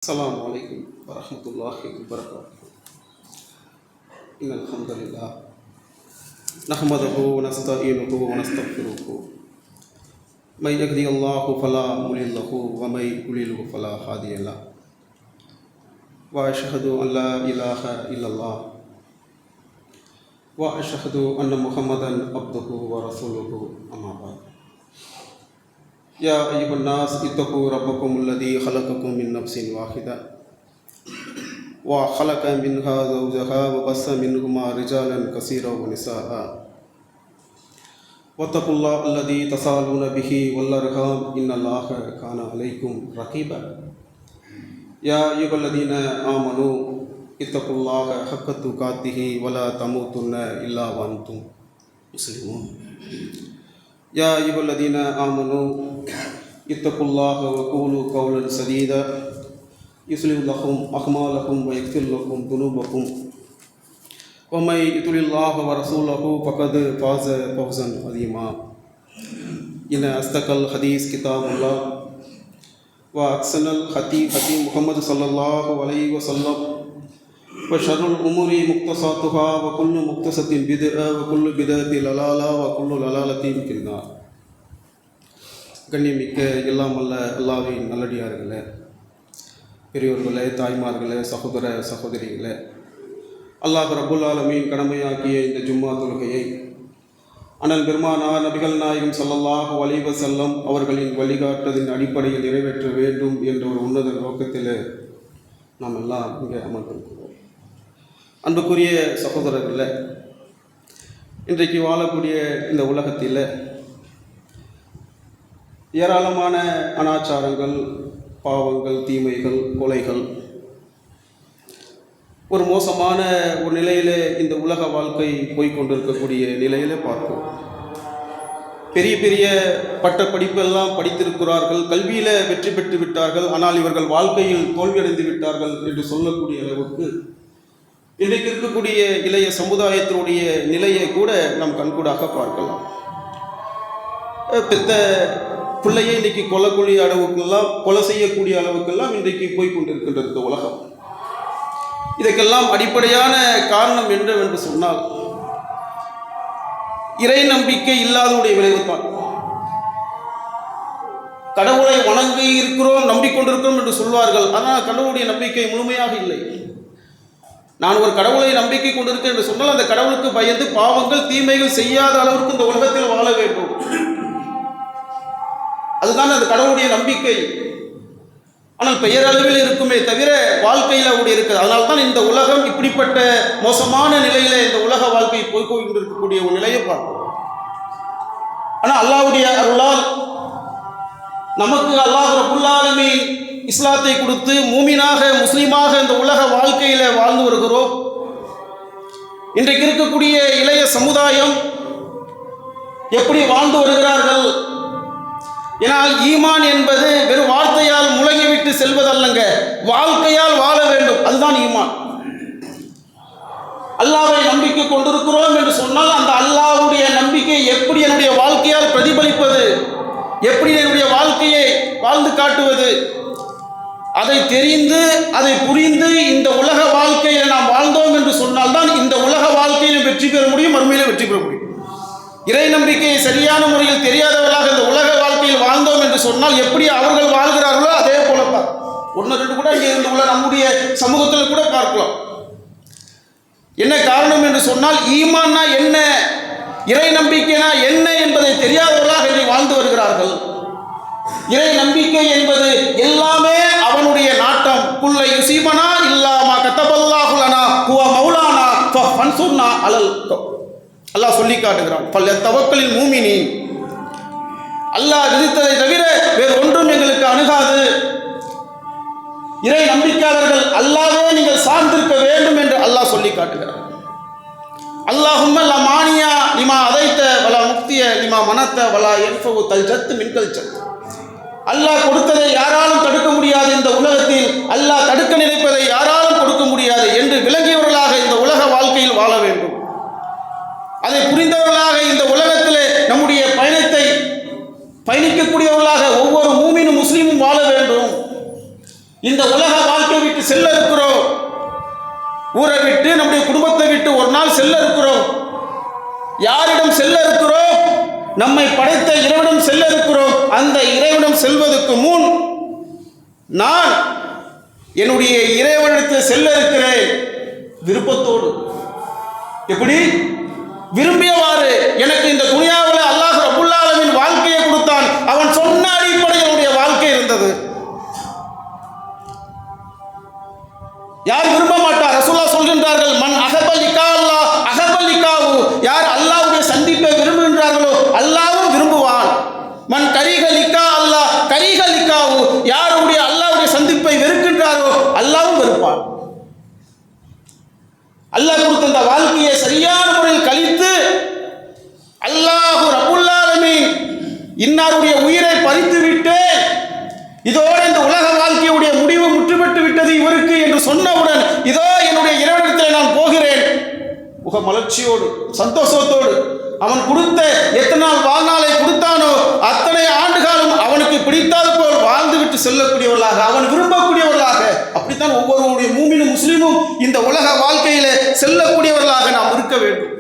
السلام عليكم ورحمة الله وبركاته. إن الحمد لله نحمده ونستعينه ونستغفره من يهده الله فلا مضل له ومن يضلل فلا هادي له وأشهد أن لا إله إلا الله وأشهد أن محمدا عبده ورسوله أما بعد. يا أيها الناس اتقوا ربكم الذي خلقكم من نفس واحدة وخلق منها زوجها وبث منهما رجالا كثيرا ونساء واتقوا الله الذي تساءلون به والأرحام إن الله كان عليكم رقيبا. يا أيها الذين آمنوا اتقوا الله حق تقاته ولا تموتن إلا وأنتم مسلمون. يا أيها الذين آمنوا اتقوا الله وقولوا قولا سديدا يصلح لكم أعمالكم ويغفر لكم ذنوبكم ومن يطع الله ورسوله فقد فاز فوزا عظيما. إن أصدق الحديث كتاب الله وأحسن الهدي هدي محمد صلى الله عليه وسلم وشر الأمور محدثاتها وكل محدثة بدعة وكل بدعة ضلالة وكل ضلالة في النار. கண்ணியமிக்க எல்லாம் அல்ல அல்லாஹ்வின் நல்லடியார்களே, பெரியோர்களே, தாய்மார்களே, சகோதர சகோதரிகளே, அல்லாஹ் ரப்புல் ஆலமீன் கடமையாக்கிய இந்த ஜும்மா தொழுகையை அனல் பெருமானார் நபிகள் நாயகம் ஸல்லல்லாஹு அலைஹி வஸல்லம் அவர்களின் வழிகாட்டுதலின் அடிப்படையில் நிறைவேற்ற வேண்டும் என்ற ஒரு உன்னத நோக்கத்தில் நாம் எல்லாம் இங்கே அமர்ந்திருக்கிறோம். அன்புக்குரிய சகோதரர்களே, இன்றைக்கு வாழக்கூடிய இந்த உலகத்தில் ஏராளமான அனாச்சாரங்கள், பாவங்கள், தீமைகள், கொலைகள், ஒரு மோசமான ஒரு நிலையில் இந்த உலக வாழ்க்கை போய்கொண்டிருக்கக்கூடிய நிலையில் பார்க்கிறோம். பெரிய பெரிய பட்ட படிப்பெல்லாம் படித்திருக்கிறார்கள், கல்வியில் வெற்றி பெற்று விட்டார்கள், ஆனால் இவர்கள் வாழ்க்கையில் தோல்வியடைந்து விட்டார்கள் என்று சொல்லக்கூடிய அளவுக்கு இன்றைக்கு இருக்கக்கூடிய இளைய சமுதாயத்தினுடைய நிலையை கூட நாம் கண்கூடாக பார்க்கலாம். பெத்த பிள்ளையை இன்றைக்கு கொல்லக்கூடிய அளவுக்கெல்லாம், கொலை செய்யக்கூடிய அளவுக்கெல்லாம் இன்றைக்கு போய்கொண்டிருக்கின்றது உலகம். இதற்கெல்லாம் அடிப்படையான காரணம் என்னவென்று சொன்னால் இறை நம்பிக்கை இல்லாதவுடைய விளைவுதான். கடவுளை வணங்கி இருக்கிறோம், நம்பிக்கொண்டிருக்கிறோம் என்று சொல்வார்கள், ஆனால் கடவுளுடைய நம்பிக்கை முழுமையாக இல்லை. நான் ஒரு கடவுளை நம்பிக்கை கொண்டிருக்கேன் என்று சொன்னால் அந்த கடவுளுக்கு பயந்து பாவங்கள், தீமைகள் செய்யாத அளவிற்கு இந்த உலகத்தில் வாழ வேண்டும். அதுதான் அந்த கடவுளுடைய நம்பிக்கை. ஆனால் பெயரளவில் இருக்குமே தவிர வாழ்க்கையில் அப்படி இருக்குது. அதனால தான் இந்த உலகம் இப்படிப்பட்ட மோசமான நிலையில இந்த உலக வாழ்க்கை போய்கொண்டிருக்கக்கூடிய ஒரு நிலையை பார்க்கிறோம். ஆனால் அல்லாஹ்வுடைய அருளால் நமக்கு அல்லாஹ் ரப்புல் ஆலமீன் இஸ்லாத்தை கொடுத்து மூமினாக, முஸ்லீமாக இந்த உலக வாழ்க்கையில வாழ்ந்து வருகிறோம். இன்றைக்கு இருக்கக்கூடிய இளைய சமுதாயம் எப்படி வாழ்ந்து வருகிறார்கள்? ஏனால் ஈமான் என்பது வெறும் வார்த்தையால் முழங்கிவிட்டு செல்வதல்லங்க, வாழ்க்கையால் வாழ வேண்டும். அதுதான் ஈமான். அல்லாஹ்வை நம்பிக்கை கொண்டிருக்கிறோம் என்று சொன்னால் அந்த அல்லாஹ்வுடைய நம்பிக்கை எப்படி என்னுடைய வாழ்க்கையால் பிரதிபலிப்பது, எப்படி என்னுடைய வாழ்க்கையை வாழ்ந்து காட்டுவது, அதை தெரிந்து அதை புரிந்து இந்த உலக வாழ்க்கையை நாம் வாழ்ந்தோம் என்று சொன்னால்தான் இந்த உலக வாழ்க்கையிலும் வெற்றி பெற முடியும், மறுமையிலும் வெற்றி பெற முடியும். இறை நம்பிக்கையை சரியான முறையில் தெரியாதவர்களாக இந்த உலக வாழ்க்கையில் வாழ்ந்தோம் என்று சொன்னால் எப்படி அவர்கள் வாழ்கிறார்களோ அதே போலத்தான். ஒன்று ரெண்டு கூட இங்கே இருந்து உள்ள நம்முடைய சமூகத்தில் கூட பார்க்கலாம். என்ன காரணம் என்று சொன்னால் ஈமான்னா என்ன, இறை நம்பிக்கைனா என்ன என்பதை தெரியாதவர்களாக இதை வாழ்ந்து வருகிறார்கள். இறை நம்பிக்கை என்பது எல்லாமே அவனுடைய நாட்டம். குல்ல யுஸீபனா இல்லாமா கதபல்லாஹு லனா ஹுவ மௌலானா ஃபன்சுர்னா அலல். அல்லாஹ் சொல்லி காட்டுகிறான், பல்ல தவக்கலில் மூமினீன், அல்லாஹ் விதித்ததை தவிர வேறு ஒன்றும் எங்களுக்கு அணுகாது. இறை நம்பிக்கையாளர்கள் அல்லாஹ்வே நீங்கள் சார்ந்திருக்க வேண்டும் என்று அல்லாஹ் சொல்லி காட்டுகிறார். அல்லாஹும்ம லா மானியா லிமா அதைத்த வலா முக்திய லிமா மனத்த வலா யன்ஃபு தல் ஜத் மின்கல் ஜத். அல்லாஹ் கொடுத்ததை யாராலும் தடுக்க முடியாது, இந்த உலகத்தில் அல்லாஹ் தடுக்க நினைப்பதை யாராலும் கொடுக்க முடியாது என்று விளங்கியவர்களாக இந்த உலக வாழ்க்கையில் வாழ வேண்டும். அதை புரிந்தவர்களாக இந்த உலகத்திலே நம்முடைய பயணத்தை பயணிக்கக்கூடியவர்களாக ஒவ்வொரு மூமினும் முஸ்லீமும் வாழ வேண்டும். இந்த உலக வாழ்க்கையை விட்டு செல்ல இருக்கிறோம். ஊரை விட்டு நம்முடைய குடும்பத்தை விட்டு ஒரு நாள் செல்ல இருக்கிறோம். யாரிடம் செல்ல இருக்கிறோம்? நம்மை படைத்த இறைவனிடம் செல்ல இருக்கிறோம். அந்த இறைவனிடம் செல்வதற்கு முன் நான் என்னுடைய இறைவனிடத்தில் செல்ல இருக்கிறேன் விருப்பத்தோடு. எப்படி? விரும்பியவாறு. எனக்கு இந்த துனியாவில் அல்லாஹ் ரப்புல் ஆலமீன் வாழ்க்கையை கொடுத்தான். அவன் சொன்ன அடிப்படையில் என்னுடைய வாழ்க்கை இருந்தது. யார் விரும்ப மாட்டார்? ரசூலுல்லாஹ் சொல்கின்றார்கள், மன் அஹப்பல் லிகா அல்லாஹ் அஹப்பல் லிகாஹு. யார் அல்லாஹ்வுடைய சந்திப்பை விரும்புகின்றார்களோ அல்லாஹ்வும் விரும்புவான். மன் கரிஹ லிகா அல்லாஹ் கரிஹ லிகாஹு. யாருடைய அல்லாஹ்வுடைய சந்திப்பை வெறுக்கின்றாரோ அல்லாஹ்வும் வெறுப்பான். அல்லாஹ் கொடுத்த அந்த வாழ்க்கையை சரியான முறையில் கழித்து அல்லாஹ் ரப்புல் ஆலமீன் இன்னாருடைய உயிரை பறித்து விட்டு இதோடு இந்த உலக வாழ்க்கையுடைய முடிவு முற்றுப்பட்டு விட்டது இவருக்கு என்று சொன்னவுடன் இதோ என்னுடைய இறைவனிடத்தில் நான் போகிறேன் முக மலர்ச்சியோடு சந்தோஷத்தோடு. அவன் கொடுத்த எத்தனை நாள் வாழ்நாளை கொடுத்தானோ அத்தனை ஆண்டுகாலம் அவனுக்கு பிடித்தாது போல் வாழ்ந்துவிட்டு செல்லக்கூடியவர்களாக, அவன் விரும்பக்கூடியவர்களாக, அப்படித்தான் ஒவ்வொருவருடைய மூமினும் முஸ்லிமும் இந்த உலக வாழ்க்கையில செல்லக்கூடியவர்களாக நாம் இருக்க வேண்டும்.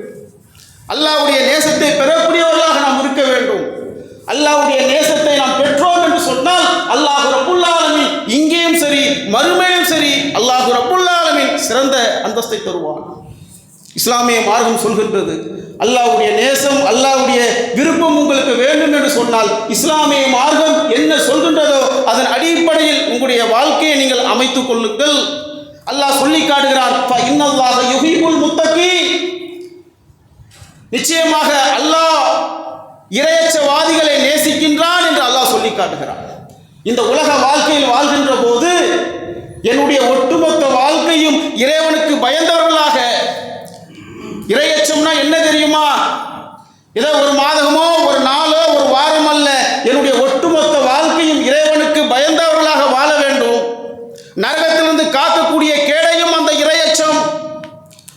அல்லாஹ்வுடைய நேசத்தை பெறக்கூடியவர்களாக நாம் இருக்க வேண்டும். அல்லாஹ்வுடைய நேசத்தை நாம் பெற்றோம் என்று சொன்னால் அல்லாஹ் ரப்புல் ஆலமீன் இங்கேயும் சரி மறுமையிலும் சரி அல்லாஹ் ரப்புல் ஆலமீன் சிறந்த அந்தஸ்தை தருவான். இஸ்லாமிய மார்க்கம் சொல்கின்றது, அல்லாஹ்வுடைய நேசம் அல்லாஹ்வுடைய விருப்பம் உங்களுக்கு வேண்டும் என்று சொன்னால் இஸ்லாமிய மார்க்கம் என்ன சொல்கின்றதோ அதன் அடிப்படையில் உங்களுடைய வாழ்க்கையை நீங்கள் அமைத்துக் கொள்ளுங்கள். அல்லாஹ் சொல்லி காட்டுகிறான், இன்னல்லாஹ யுஹிப்புல் முத்தகீன். நிச்சயமாக அல்லாஹ் இறையச்சவாதிகளை நேசிக்கின்றான் என்று அல்லாஹ் சொல்லி காட்டுகிறான். இந்த உலக வாழ்க்கையில் வாழ்கின்ற போது என்னுடைய ஒட்டுமொத்த வாழ்க்கையும் இறைவனுக்கு பயந்தவர்களாக. இறையச்சம்னா என்ன தெரியுமா? ஏதோ ஒரு மாதமோ ஒரு நாளோ ஒரு வாரம் அல்ல, என்னுடைய ஒட்டுமொத்த வாழ்க்கையும் இறைவனுக்கு பயந்தவர்களாக வாழ வேண்டும். நரகத்திலிருந்து காக்கக்கூடிய கேடையும் அந்த இறையச்சம்.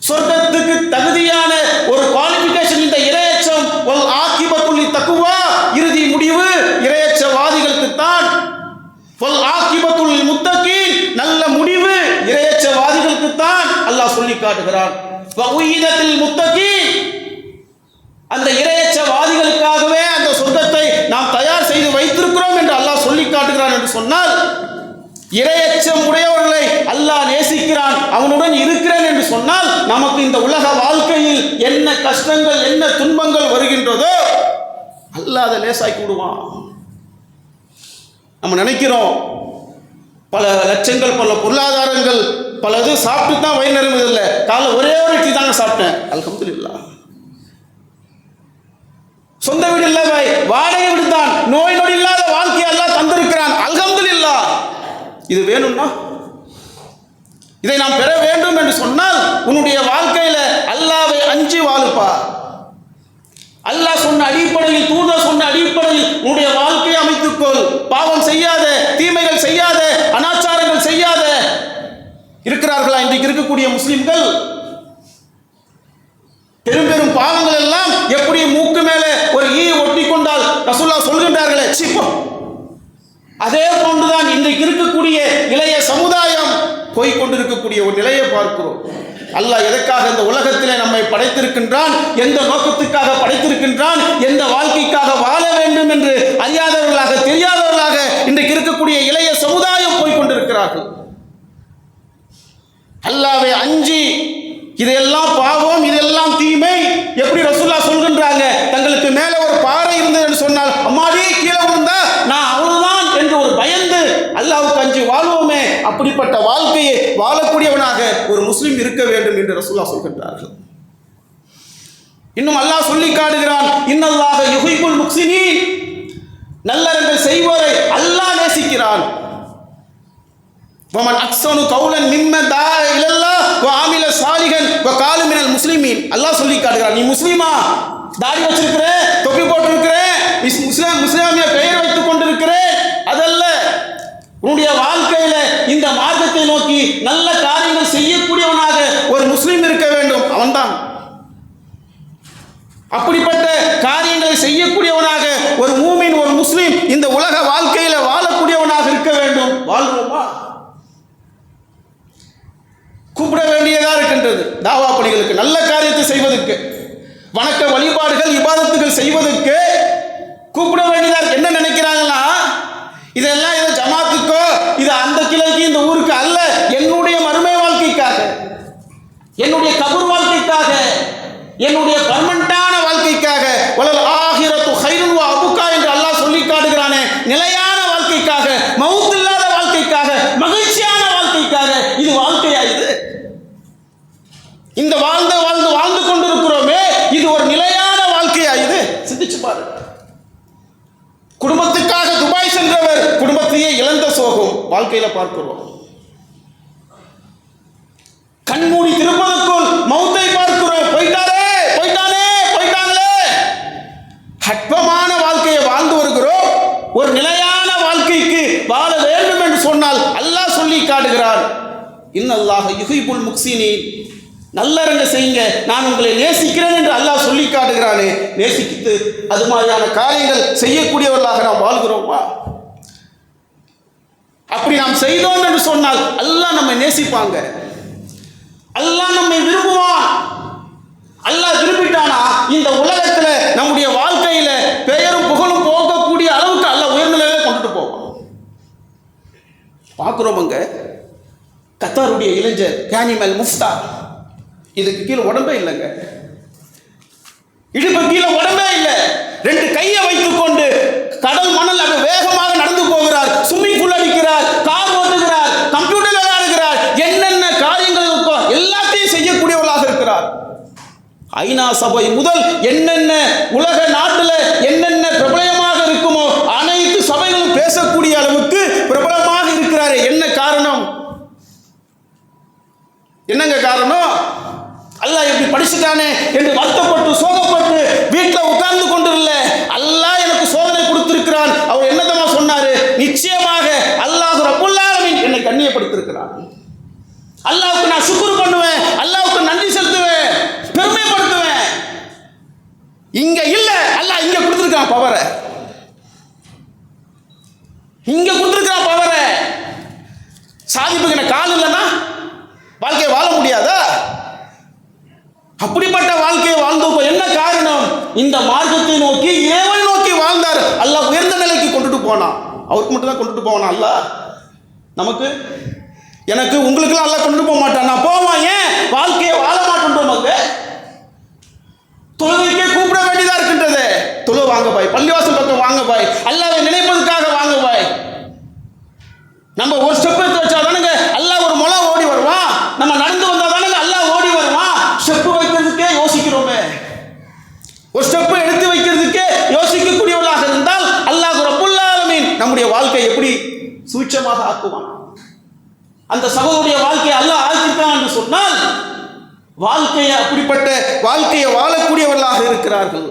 சொர்க்கத்துக்கு தகுதியான ஒரு குவாலிஃபிகேஷன் இந்த இறையச்சம். வல் ஆகிபத்துல் தக்வா, இறுதி முடிவு இறையச்சவாதிகளுக்கு தான். வல் ஆகிபத்துல் முத்தகீன், நல்ல முடிவு இறையச்சவாதிகளுக்கு தான் அல்லாஹ் சொல்லி காட்டுகிறான். வஉயிதத்தில் முத்தகீன், அந்த இறையச்சவாதிகளுக்காகவே அந்த சொர்க்கத்தை நாம் தயார் செய்து வைத்திருக்கிறோம் என்று அல்லாஹ் சொல்லி காட்டுகிறான் என்று சொன்னால் இறையச்சம் உடையவர்களை அல்லாஹ் நேசிக்கிறான், அவனுடன் இருக்கிறேன் என்று சொன்னால் நமக்கு இந்த உலக வாழ்க்கையில் என்ன கஷ்டங்கள் என்ன துன்பங்கள் வருகின்றதோ அல்லாஹ் அதை லேசாக்கி விடுவான். நம்ம நினைக்கிறோம் பல லட்சங்கள் பல பொருளாதாரங்கள் பல இது சாப்பிட்டு தான் வயிறு நிரம்புதில்லை. காலைல ஒரே ஒரு இட்லி தாங்க சாப்பிட்டேன், அல்ஹம்துலில்லாஹ். சொந்த வீடு இல்லை பாய், வாடகை விடுத்தான், நோய் நொடி இல்லாத வாழ்க்கையை அல்லாஹ் தந்திருக்கிறான், அல்ஹம்துலில்லாஹ். இது வேணும்னா இதை நாம் பெற வேண்டும் என்று சொன்னால் உன்னுடைய வாழ்க்கையில அல்லாஹ்வை அஞ்சி வாழுப்பா. அல்லாஹ் சொன்ன அடிப்படையில் தூதர் சொன்ன அடிப்படையில் உன்னுடைய வாழ்க்கையை அமைத்துக்கொள். பாவம் செய்யாத, தீமைகள் செய்யாத, அனாச்சாரங்கள் செய்யாத. இருக்கிறார்களா இன்றைக்கு இருக்கக்கூடிய முஸ்லிம்கள்? பெரும் பெரும் பாவங்கள் எல்லாம் எப்படி மூக்கு மேலே ஒரு ஈயை ஒட்டி கொண்டால் ரசூலுல்லாஹ் சொல்கின்றார்களே சிப்போ, அதே போன்றுதான் இன்றைக்கு இருக்கக்கூடிய இளைய சமுதாயம் போய்கொண்டிருக்கக்கூடிய ஒரு நிலையை பார்க்கிறோம். அல்லாஹ் எதற்காக இந்த உலகத்திலே நம்மை படைத்திருக்கின்றான், எந்த நோக்கத்துக்காக படைத்திருக்கின்றான், எந்த வாழ்க்கைக்காக வாழ வேண்டும் என்று அறியாதவர்களாக தெரியாதவர்களாக இன்றைக்கு இருக்கக்கூடிய இளைய சமுதாயம் போய்கொண்டிருக்கிறார்கள். அல்லாஹ்வை அஞ்சி இதெல்லாம் பாவம் இதெல்லாம் தீமை. எப்படி ரசூலுல்லாஹ் சொல்கின்றாங்க, தங்களுக்கு மேலே ஒரு பாறை இருந்தது என்று சொன்னால் அம்மாடி கீழே விழுந்தா நான் அவ்வளவுதான் என்று ஒரு பயந்து அல்லாஹ்வுக்கு அஞ்சி வாழ்வோமே, அப்படிப்பட்ட வாழ்க்கையை வாழக்கூடியவனாக ஒரு முஸ்லிம் இருக்க வேண்டும் என்று ரசூலுல்லாஹ் சொல்கின்றார்கள். இன்னும் அல்லாஹ் சொல்லி காட்டுகிறான், இன்னல்லாஹ யுஹிப்புல் முஹ்சினீன். நல்லறங்கள் செய்வோரை அல்லாஹ் நேசிக்கிறான். வமன் அக்ஸனு கௌலன் மிம்மன் தா இலல்லாஹ் வ ஆமில சாலிஹன் வ கால மினல் முஸ்லிமீன். அல்லாஹ் சொல்லி காட்டுகிறான், நீ முஸ்லிமா, தாடி வச்சிருக்கிற, தொப்பி போட்டிருக்கிற, முஸ்லிமிய பெயர் வைத்துக் கொண்டிருக்கிற, அதல்ல. உன்னுடைய வாழ்க்கையில இந்த மார்க்கத்தை நோக்கி நல்ல காரியங்கள் செய்யக்கூடியவனாக ஒரு முஸ்லிம் இருக்க வேண்டும், அவன்தான். அப்படிப்பட்ட காரியங்களை செய்யக்கூடியவனாக ஒரு மூமின் ஒரு முஸ்லிம் இந்த உலக வாழ்க்கையில வாழக்கூடியவனாக இருக்க வேண்டும். வாழ்வோமா? காரியங்களுக்கு, நல்ல காரியத்தை செய்வதற்கு, வணக்க வழிபாடுகள் இபாதத்துகள் செய்வதற்கு கூப்பிட வேண்டியதா என்ன நினைக்கிறாங்கன்னா, இதெல்லாம் ஏதோ ஜமாத்துக்கோ இது அந்த கிளைக்கு இந்த ஊருக்கு அல்ல, என்னுடைய மறுமை வாழ்க்கைக்காக, என்னுடைய கபர் வாழ்க்கைக்காக, என்னுடைய பர்மனண்டான வாழ்க்கைக்காக, வலல் ஆகிரத்து கைருன் வ அபுகா என்று அல்லாஹ் சொல்லி காட்டுகிறானே, நிலையான வாழ்க்கைக்காக, மவுத் இல்லாத வாழ்க்கைக்காக, மகிழ்ச்சியான வாழ்க்கைக்காக. இது வாழ்க்கையா? இது இந்த வாழ்ந்து கொண்டிருக்கிறோமே, இது ஒரு நிலையான வாழ்க்கையா? இது சிந்திச்சு பாரு. குடும்பத்துக்காக துபாய் சென்றவர் குடும்பத்தையே இழந்த சோகம் வாழ்க்கையில பார்க்கிறோம். கண்மூடி திருப்பதற்குள் மௌத்தை பார்க்கிறோம். போயிட்டாங்களே. அற்பமான வாழ்க்கையை வாழ்ந்து வருகிறோம். ஒரு நிலையான வாழ்க்கைக்கு வாழ வேண்டும் என்று சொன்னால் அல்லாஹ் சொல்லி காட்டுகிறார், இன்னல்லாஹ யுஹிப்புல் முக்ஸினீன், நல்லறங்க செய்யுங்க, நான் உங்களை நேசிக்கிறேன் என்று அல்லாஹ் சொல்லி காட்டுகிறானே. நேசிக்கிட்டு அது மாதிரியான காரியங்கள் செய்யக்கூடியவர்களாக நாம் வாழ்கிறோமா? அப்படி நாம் செய்தோம் என்று சொன்னால் அல்லாஹ் நம்மை நேசிப்பாங்க, அல்லாஹ் நம்மை விரும்புவான். அல்லாஹ் விரும்பிட்டானா இந்த உலகத்துல நம்முடைய வாழ்க்கையில பெயரும் புகழும் போகக்கூடிய அளவுக்கு அல்லாஹ் உயர்நிலையில கொண்டுட்டு போவான். பார்க்கிறோமுங்க, கத்தாருடைய இளைஞர் கேனிமல் முஃப்தா, இதுக்கு கீழே உடம்பே இல்லைங்க, இடுப்பு கீழே உடம்பே இல்லை, 2 கையை வைத்துக் கொண்டு கடல் மணல் அது வேகமாக நடந்து போகிறார், ஸ்விம்மிங் பூல் அடிக்கிறார், கார் ஓட்டுகிறார், கம்ப்யூட்டர் விளையாடுகிறார், என்னென்ன காரியங்கள் இருக்கோ எல்லாத்தையும் செய்யக்கூடியவர்களாக இருக்கிறார். ஐநா சபை முதல் என்னென்ன உலக நாட்டில் என்னென்ன பிரபலமாக இருக்குமோ அனைத்து சபைகளும் பேசக்கூடிய அளவுக்கு பிரபலமாக இருக்கிறார். என்ன காரணம்? என்னங்க காரணம்? அல்லாஹ் எப்படி படிச்சுட்டானே என்று வருத்தப்பட்டு சோகப்பட்டு வீட்டில் உட்கார்ந்து கொண்டிருந்த அல்லாஹ் எனக்கு சோதனை கொடுத்திருக்கிறான். அவர் என்னதமா சொன்னாரு? நிச்சயமாக அல்லாஹ் ரப்புல் ஆலமீன் என்னை கண்ணியப்படுத்திருக்கிறான். அல்லாஹ்வுக்கு நான் சுக்ர் பண்ணுவேன், அல்லாஹ்வுக்கு நன்றி செலுத்துவேன், பெருமைப்படுத்துவேன். இங்க இல்ல, அல்லாஹ் இங்க கொடுத்திருக்கான் பவரை, இங்க கொடுத்திருக்கான் பவரை. சாதிப்புக்கு எனக்கு கால் இல்லைன்னா வாழ்க்கையை வாழ முடியாதா? அப்படிப்பட்ட வாழ்க்கையை வாழ்ந்தோம். என்ன காரணம்? இந்த மார்க்கத்தை நோக்கி இறைவனை நோக்கி வாழ்ந்தார். அல்லாஹ் உயர்ந்த நிலைக்கு கொண்டுட்டு போனான். அவருக்கு மட்டும் தான் கொண்டுட்டு போவானா அல்லாஹ்? நமக்கு, எனக்கு, உங்களுக்குலாம் அல்லாஹ் கொண்டுட்டு போக மாட்டான். நான் போவான். ஏன் வாழ்க்கையை வாழ மாட்டோம்? தொழுகைக்கே கூப்பிட வேண்டியதா இருக்கின்றது. தொழு வாங்க பாய், பள்ளிவாசல் பக்கம் வாங்க பாய், அல்லாஹ்வை நினைப்பதற்காக வாங்க பாய். நம்ம ஒரு ஸ்டெப் எடுத்து வச்சா தானுங்க அல்லாஹ் ஒரு முளை ஓடி வருவான். நம்ம நடந்து வந்தா தானுங்க அல்லாஹ் ஓடி வருவான். ஸ்டெப் வைக்கிறதுக்கே யோசிக்கிறோமே, ஒரு ஸ்டெப் எடுத்து வைக்கிறதுக்கே யோசிக்கக்கூடியவர்களாக இருந்தால் அல்லாஹ் ரப்புல் ஆலமீன் நம்முடைய வாழ்க்கை எப்படி சூட்சமாக ஆக்குவான். அந்த சகோதரிய வாழ்க்கையை அல்லாஹ் ஆக்கிட்டான் என்று சொன்னால் வாழ்க்கையை, அப்படிப்பட்ட வாழ்க்கையை வாழக்கூடியவர்களாக இருக்கிறார்கள்.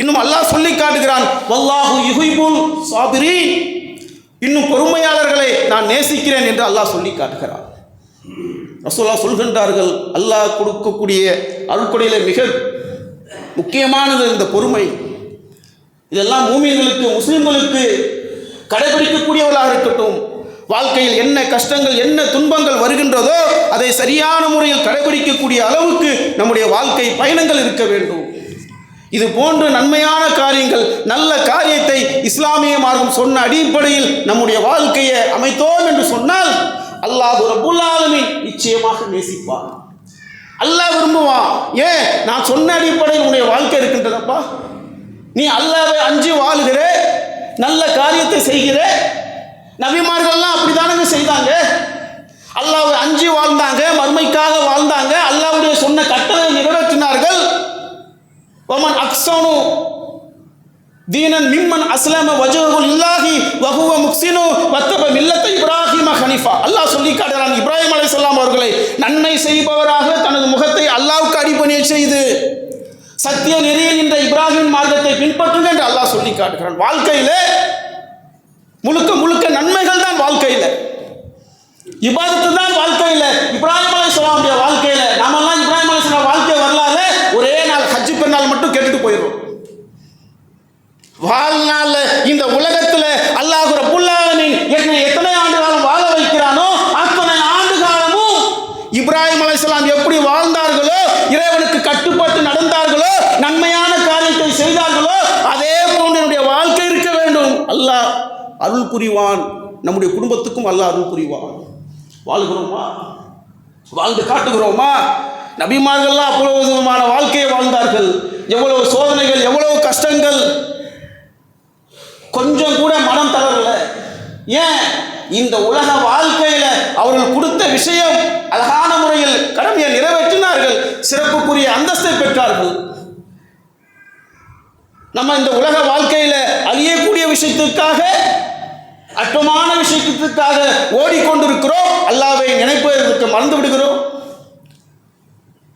இன்னும் அல்லாஹ் சொல்லி காட்டுகிறான், வல்லாஹு யுஹிப்புல் சாபிரீன், இன்னும் பொறுமையாளர்களை நான் நேசிக்கிறேன் என்று அல்லாஹ் சொல்லி காட்டுகிறான். ரசூலுல்லாஹ் சொல்கின்றார்கள், அல்லாஹ் கொடுக்கக்கூடிய அருள்கொடையில மிக முக்கியமானது இந்த பொறுமை. இதெல்லாம் மூமின்களுக்கு, முஸ்லிம்களுக்கு கடைபிடிக்கக்கூடியவர்களாக இருக்கட்டும். வாழ்க்கையில் என்ன கஷ்டங்கள், என்ன துன்பங்கள் வருகின்றதோ அதை சரியான முறையில் கடைபிடிக்கக்கூடிய அளவுக்கு நம்முடைய வாழ்க்கை பயணங்கள் இருக்க வேண்டும். இது போன்ற நன்மையான காரியங்கள், நல்ல காரியத்தை இஸ்லாமிய மார்க்கம் சொன்ன அடிப்படையில் நம்முடைய வாழ்க்கையை அமைத்தோம் என்று சொன்னால் அல்லாஹ் ரப்புல் ஆலமீன் நிச்சயமாக நேசிப்பார். அல்லாஹ் விரும்புவான். ஏன்? நான் சொன்ன அடிப்படையில் உன்னுடைய வாழ்க்கை இருக்கின்றதப்பா, நீ அல்லாஹ்வை அஞ்சி வாழுகிற, நல்ல காரியத்தை செய்கிற. நபிமார்கள்லாம் அப்படிதானங்க செய்தாங்க. அல்லாஹ்வை அஞ்சி வாழ்ந்தாங்க, மறுமைக்காக வாழ்ந்தாங்க, அல்லாஹ்வுடைய சொன்ன கட்டளை நிறைவேற்றினார்கள். வமன் அக்ஸனு தீனன் மிம்மன் அஸ்லம வஜஹு லில்லாஹி வஹுவ முஹ்சினு வத்தப மில்லத்த இப்ராஹிம ஹனீஃபா. அல்லாஹ் சொல்லி காட்டுறான், இப்ராஹிம் அலைஹிஸ்ஸலாம் அவர்களை நன்மை செய்பவராக தனது முகத்தை அல்லாஹ்வுக்கு அடிபணிய செய்து சத்திய நெறியில் நின்ற இப்ராஹிம் மார்க்கத்தை பின்பற்றுங்க என்று அல்லாஹ் சொல்லி காட்டுகிறான். வாழ்க்கையில முழுக்க முழுக்க நன்மைகள் தான் வாழ்க்கையில, இபாதத்து தான் வாழ்க்கையில. இப்ராஹிம் அலைஹிஸ்ஸலாமுடைய வாழ்க்கையில நாமெல்லாம் இப்ராஹிம் அலைஹிஸ்ஸலாம் வாழ்க்கை வரலாறு ஒரே நாள் ஹஜ் பெருநாள் மட்டும் கேட்டுட்டு போயிடும். வாழ்நாள் இந்த உலகத்தில் அல்லாஹ் ரப்புல் ஆலமீன் என்னை எத்தனை ஆண்டு காலம் வாழ வைக்கிறானோ அத்தனை ஆண்டு காலமும் இப்ராஹிம் அலைஹிஸ்ஸலாம் எப்படி வாழ்ந்தார்களோ இறைவனுக்கு கட்டுப்பட்டு நடந்தார்களோ, நன்மையான காரியத்தை செய்தார்களோ, அதே போன்று என்னுடைய வாழ்க்கை இருக்க வேண்டும். அல்லாஹ் அருள் புரிவான். நம்முடைய குடும்பத்துக்கும் அல்லாஹ் அருள் புரிவான். வாழ்கிறோமா? வாழ்ந்து காட்டுகிறோமா? நபிமார்கள்லாம் அவ்வளவு விதமான வாழ்க்கையை வாழ்ந்தார்கள். எவ்வளவு சோதனைகள், எவ்வளவு கஷ்டங்கள், கொஞ்சம் கூட மனம் தளரல. ஏன்? இந்த உலக வாழ்க்கையில அவர்கள் கொடுத்த விஷயம் அழகான முறையில் கடமையை நிறைவேற்றினார்கள், சிறப்புக்குரிய அந்தஸ்தை பெற்றார்கள். நம்ம இந்த உலக வாழ்க்கையில அழியக்கூடிய விஷயத்துக்காக, அற்பமான விஷயத்துக்காக ஓடிக்கொண்டிருக்கிறோம். அல்லாஹ்வை நினைப்பதற்கு மறந்து விடுகிறோம்.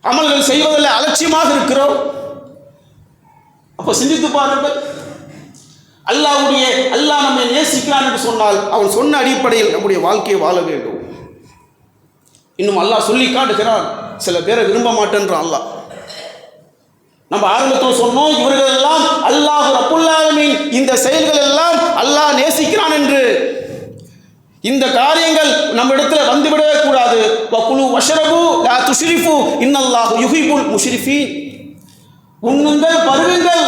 அமல்கள் செய்வதில் அலட்சியமாக இருக்கிறோம். அப்ப சிந்தித்து பாருங்கள். அல்லாஹ் நம்மை நேசிக்கிறான் என்று சொன்னால் அவன் சொன்ன அடிப்படையில் நம்முடைய வாழ்க்கையை வாழ வேண்டும். இன்னும் அல்லாஹ் சொல்லி காட்டுகிறான், சில பேரை விரும்ப மாட்டேன்றான் அல்லாஹ். நம்ம ஆரம்பத்தில் சொன்னோம், இவர்கள் எல்லாம் அல்லாஹ் ரப்புல் ஆலமீன் இந்த செயல்கள் எல்லாம் அல்லாஹ் நேசிக்கிறான் என்று. இந்த காரியங்கள் நம்ம இடத்துல வந்துவிடவே கூடாது. வகுலு வஷ்ரபு லா துஷ்ரிஃபு இன்னல்லாஹு யுஹிப்புல் முஷ்ரிஃபீன். உண்ணுங்கள், பருகுங்கள்,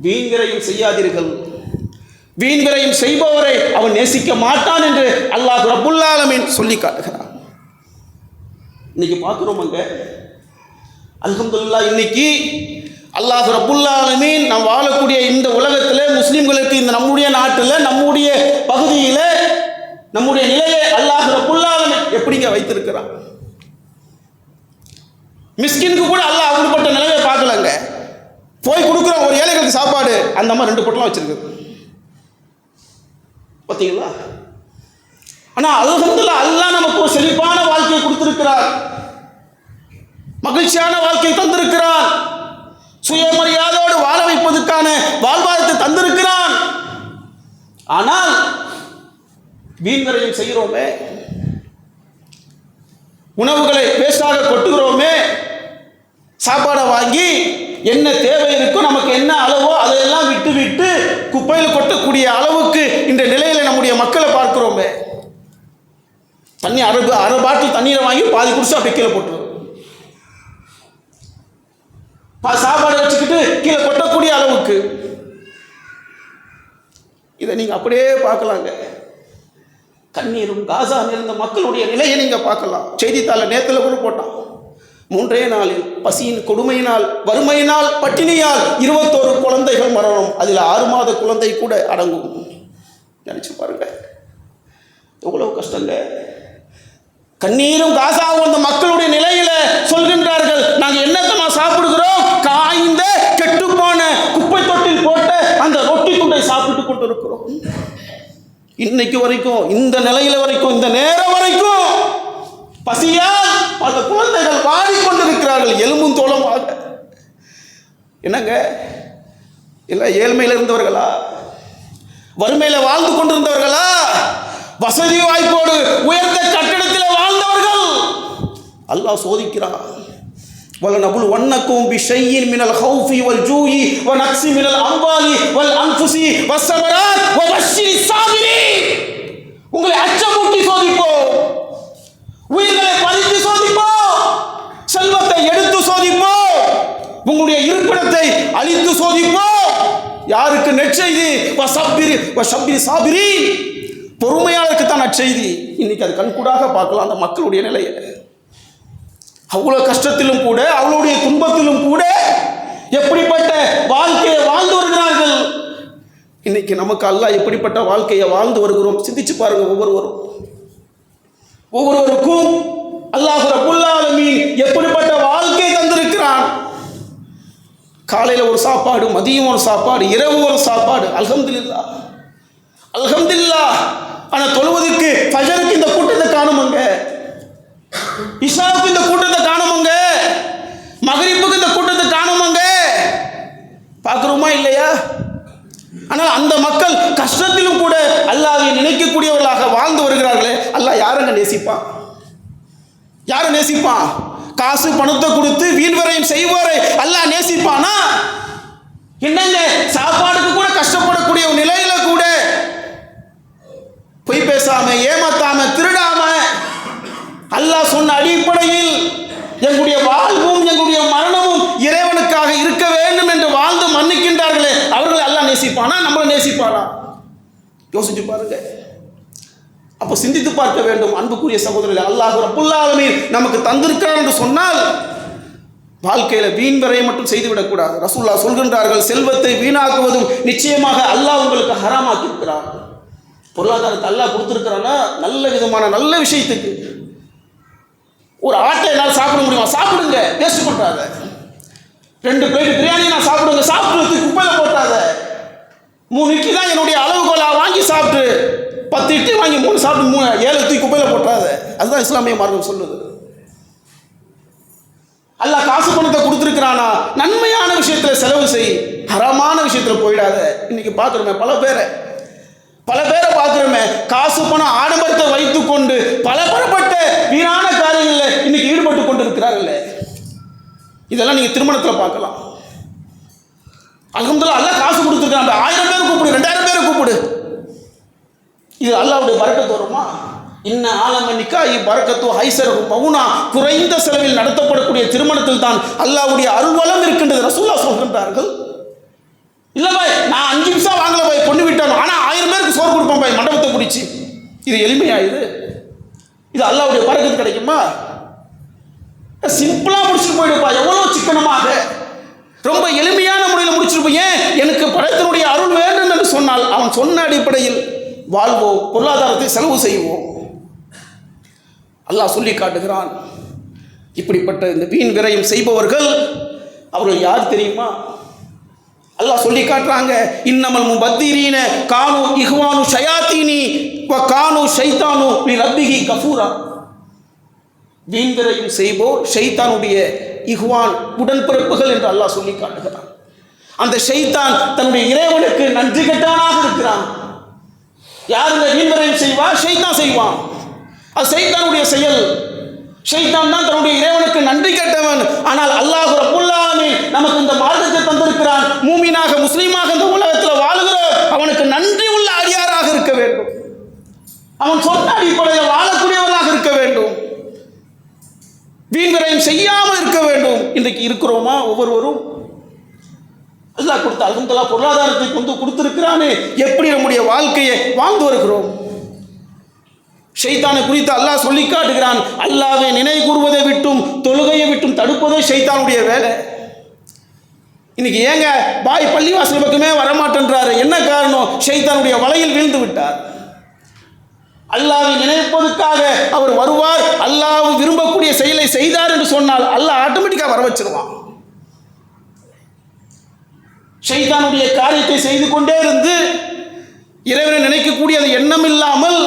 வீண்விரையும் செய்யாதீர்கள். வீண்விரையும் செய்பவரை அவன் நேசிக்க மாட்டான் என்று அல்லாஹ் ரப்புல் ஆலமீன் சொல்லி காட்டுகிறான். இன்னைக்கு பார்க்கிறோமாங்க, அல்ஹம்துலில்லாஹ், இன்னைக்கு அல்லாஹ் ரப்புல் ஆலமீன் நாம் வாழக்கூடிய இந்த உலகத்தில் முஸ்லிம்களுக்கு, இந்த நம்முடைய நாட்டில், நம்முடைய பகுதியில், நம்முடைய நிலையை அல்லாஹ் ரப்புல் ஆலமீன் எப்படிங்க வைத்திருக்கிறான்? மிஸ்கினுக்கு கூட அல்லாஹ் அப்படிப்பட்ட நிலையை பார்க்கலங்க. போய் கொடுக்குறோம் ஒரு ஏழைகளுக்கு சாப்பாடு, அந்த மாதிரி 2 பொட்டலாம் வச்சிருக்குது, பார்த்தீங்களா? ஆனால் அல்ஹம்துலில்லாஹ், அல்லாஹ் நமக்கு ஒரு செழிப்பான வாழ்க்கையை கொடுத்திருக்கிறார், மகிழ்ச்சியான வாழ்க்கையை தந்திருக்கிறான், சுயமரியாதையோடு வாழ வைப்பதற்கான வாழ்வாதாரத்தை தந்திருக்கிறான். ஆனால் வீண்வரையும் செய்கிறோமே, உணவுகளை வேஸ்டாக கொட்டுகிறோமே, சாப்பாடை வாங்கி என்ன தேவை இருக்கோ, நமக்கு என்ன அளவோ அதையெல்லாம் விட்டு விட்டு குப்பையில் கொட்டக்கூடிய அளவுக்கு இந்த நிலையில் நம்முடைய மக்களை பார்க்கிறோமே. தண்ணி அரை பாட்டில் தண்ணீரை வாங்கி பாதி குடிச்சு அப்படி கீழே போட்டுருவோம். சாப்பாடு வச்சுக்கிட்டு கீழே கொட்டக்கூடிய அளவுக்கு. இதை நீங்க அப்படியே பார்க்கலாங்க. கண்ணீரும் காசா இருந்த மக்களுடைய நிலையை நீங்க பார்க்கலாம். செய்தித்தாள நேரத்தில் கூட போட்டான், 3 நாளில் பசியின் கொடுமையினால், வறுமையினால், பட்டினியால் 21 குழந்தைகள் மரணம், அதில் 6 மாத குழந்தை கூட அடங்கும். நினைச்சு பாருங்க, எவ்வளவு கஷ்டங்க. கண்ணீரும் காசாவும் அந்த மக்களுடைய நிலையில சொல்கின்றார்கள், நாங்கள் என்னத்தமா சாப்பிடுகிறோம்? காய்ந்த கெட்டுப்போன குப்பை தொட்டில் போட்ட அந்த ரொட்டி துண்டை சாப்பிட்டு கொண்டு இருக்கிறோம். இன்னைக்கு வரைக்கும், இந்த நிலையில வரைக்கும், இந்த நேரம் வரைக்கும் பசியால் பல குழந்தைகள் வாடிக்கொண்டிருக்கிறார்கள், எலும்பும் தோளமாக. என்னங்க, எல்லாம் ஏழ்மையில் இருந்தவர்களா? வறுமையில் வாழ்ந்து கொண்டிருந்தவர்களா? வசதி வாய்ப்போடு உயர்ந்த கட்டிடத்தில் வாழ்ந்தவர்கள்? அல்லாஹ் சோதிக்கிறான். وَلَنَبْلُوَنَّكُمْ بِشَيْءٍ مِنَ الْخَوْفِ وَالْجُوعِ وَنَقْصٍ مِنَ الْأَمْوَالِ وَالْأَنْفُسِ وَالثَّمَرَاتِ وَبَشِّرِ الصَّابِرِينَ. உங்களை அச்சமூட்டி சோதிப்போம், உயிர்களை பறித்து சோதிப்போம், செல்வத்தை எடுத்து சோதிப்போம், உங்களுடைய இருப்பிடத்தை அழித்து சோதிப்போம். யாருக்கு நற்செய்தி? வஸப்பிரி சாபிரீன், பொறுமையாளருக்கு தான் நற்செய்தி. இன்னைக்கு அது கண்கூடாக பார்க்கலாம் அந்த மக்களுடைய நிலையை. அவ்வளோ கஷ்டத்திலும் கூட, அவளுடைய துன்பத்திலும் கூட எப்படிப்பட்ட வாழ்க்கையை வாழ்ந்து வருகிறார்கள். இன்னைக்கு நமக்கு அல்லாஹ் எப்படிப்பட்ட வாழ்க்கையை வாழ்ந்து வருகிறோம் சிந்திச்சு பாருங்க. ஒவ்வொருவருக்கும் அல்லாஹ் ரப்புல் ஆலமீன் எப்படிப்பட்ட வாழ்க்கையை தந்திருக்கிறான். காலையில் ஒரு சாப்பாடு, மதியம் ஒரு சாப்பாடு, இரவு ஒரு சாப்பாடு. அல்ஹம்துலில்லாஹ், அல்ஹம்துலில்லாஹ். ஆனால் தொழுவதற்கு ஃபஜருக்கு இந்த கூட்டத்தை காணுமங்க, இஷாவுக்கு இந்த கூட்டத்தை காணுமங்க, மகரிப்புக்கு இந்த கூட்டத்தை காணுமங்க. பார்க்குறோமா இல்லையா? ஆனால் அந்த மக்கள் கஷ்டத்திலும் கூட அல்லாஹ்வை நினைக்கக்கூடியவர்களாக வாழ்ந்து வருகிறார்களே. அல்லாஹ் யாரங்க நேசிப்பான்? யாரை நேசிப்பான்? காசு பணத்தை கொடுத்து வீண்வரையும் செய்வாரை அல்லாஹ் நேசிப்பானா? என்னங்க, சாப்பாடுக்கு கூட கஷ்டப்படக்கூடிய நிலையில கூட பொய் பேசாம, ஏமாத்தாம, திருடாம, அல்லாஹ் சொன்ன அடிப்படையில் எங்களுடைய வாழ்வும் எங்களுடைய நேசிப்பானா, நம்மளை நேசிப்பானா? யோசிச்சு பாருங்க. அப்போ சிந்தித்து பார்க்க வேண்டும். அன்புக்குரிய சகோதரர்களே, அல்லாஹ் ரப்புல் ஆலமீன் நமக்கு தந்திருக்கிறார் என்று சொன்னால் வாழ்க்கையில் வீண் விரையை மட்டும் செய்துவிடக்கூடாது. ரசூலுல்லாஹ் சொல்கின்றார்கள், செல்வத்தை வீணாக்குவதும் நிச்சயமாக அல்லாஹ் உங்களுக்கு ஹராமாக்கி இருக்கிறார். பொருளாதாரத்தை அல்லாஹ் கொடுத்துருக்கிறான்னா நல்ல விதமான நல்ல விஷயத்துக்கு. ஒரு ஆட்டை என்னால் சாப்பிட முடியுமா? சாப்பிடுங்க, வேஸ்ட் பண்ணுறாத. 2 பிளேட் பிரியாணி நான் சாப்பிடுங்க, சாப்பிடுறதுக்கு குப்பையில் போட்டாத. 3 இட்லி தான் என்னுடைய அளவுகோலா, வாங்கி சாப்பிட்டு 10 இட்லி வாங்கி 3 சாப்பிட்டு 7 தூக்கி குப்பையில் போட்டாத. அதுதான் இஸ்லாமிய மார்க்கம் சொல்லுது. அல்லாஹ் காசு பணத்தை கொடுத்துருக்கிறானா நன்மையான விஷயத்தில் செலவு செய், ஹராமான விஷயத்தில் போயிடாத. இன்னைக்கு பார்க்குறோமே பல பேரை பார்க்குறோமே, காசு பணம் ஆடம்பரத்தை வைத்து கொண்டு பலப்பட்ட வீணான காரியங்களில் இன்னைக்கு ஈடுபட்டு கொண்டு இருக்கிறார்கள். இதெல்லாம் நீங்கள் திருமணத்தில் பார்க்கலாம். அல்ஹம்துலில்லாஹ் அல்லாஹ் காசு கொடுத்துருக்காங்க, 1000 பேர் கூப்பிடு, 2000 பேரை கூப்பிடு. இது அல்லாஹ்வுடைய பரக்கத்து வருமா? இன்ன ஆலம நிக்காஹி பரக்கத்து ஹைஸரஹு மவுனா. குறைந்த செலவில் நடத்தப்படக்கூடிய திருமணத்தில் தான் அல்லாஹ்வுடைய அருள்வளம் இருக்கின்றது. ரசூலுல்லாஹ் சொல்கின்றார்கள். இல்லை பாய், நான் 5 நிமிஷம் வாங்கல பாய், பொண்ணு விட்டான், ஆனால் 1000 பேருக்கு சோறு கொடுப்பேன் பாய், மண்டபத்தை பிடிச்சி. இது எளிமையா? இது அல்லாஹ்வுடைய பரக்கத்து கிடைக்குமா? சிம்பிளாக முடிச்சுட்டு போயிடுப்பா. எவ்வளோ சிக்கனமாக ரொம்ப எளிமையான முறையில் முடிச்சிருப்போம். ஏன்? எனக்கு படைத்தனுடைய அருள் வேண்டும் என்று சொன்னால் அவன் சொன்ன அடிப்படையில் வாழ்வோம், பொருளாதாரத்தை செலவு செய்வோம். அல்லாஹ் சொல்லி காட்டுகிறான். இப்படிப்பட்ட இந்த வீண் விரயம் செய்பவர்கள் அவர்கள் யார் தெரியுமா? அல்லாஹ் சொல்லி காட்டுறாங்க, இன்னமல் முபத்திரீன கானு இஹ்வானு ஷயாத்தீனி வ கானு ஷைத்தானு லிரப்பிஹி கஃபூரா. வீண் விரயம் செய்வோர் ஷைத்தானுடைய இஹ்வான், உடன்பிறப்புகள் என்று அல்லாஹ் சொல்லி காட்டுகிறான். அந்த ஷைத்தான் தன்னுடைய இறைவனுக்கு நன்றி கெட்டவனாக இருக்கிறான். யாருங்க வீண் விரயம் செய்வா? ஷைத்தான் செய்வான். அது ஷைத்தானுடைய செயல். ஷைத்தான் தான் தன்னுடைய இறைவனுக்கு நன்றி கெட்டவன். ஆனால் அல்லாஹ் ரப்புல் ஆலமீன் நமக்கு இந்த மார்க்கத்தை தந்திருக்கிறான். மூமினாக முஸ்லீமாக இந்த உலகத்தில் வாழுகிற அவனுக்கு நன்றி உள்ள அடியாராக இருக்க வேண்டும். அவன் சொன்ன அடிப்படையில் வாழக்கூடியவராக இருக்க வேண்டும். வீண் விரயம் செய்யாமல் இருக்க வேண்டும். இன்றைக்கு இருக்கிறோமா? ஒவ்வொருவரும் அல்லாஹ் கொடுத்த அல்ஹம்துலில்லாஹ் பொருளாதாரத்தை கொண்டு கொடுத்திருக்கிறானே, எப்படி நம்முடைய வாழ்க்கையை வாழ்ந்து வருகிறோம்? ஷைத்தானை குறித்து அல்லாஹ் சொல்லி காட்டுகிறான். அல்லாஹ்வை நினைவு கூறுவதை விட்டும் தொழுகையை விட்டும் தடுப்பதே ஷைத்தானுடைய வேலை. இன்னைக்கு ஏங்க பாய் பள்ளிவாசல் பக்கமே வரமாட்டேன்றாரு? என்ன காரணம்? ஷைத்தானுடைய வலையில் வீழ்ந்து விட்டார். அல்லாஹ்வை நினைப்பதற்காக அவர் வருவார், அல்லாஹ் விரும்பக்கூடிய செயலை செய்தார் என்று சொன்னால் அல்லாஹ் ஆட்டோமேட்டிக்காக வர வச்சிருவான். ஷைத்தானுடைய காரியத்தை செய்து கொண்டே இருந்து இறைவனை நினைக்கக்கூடிய அது எண்ணம் இல்லாமல்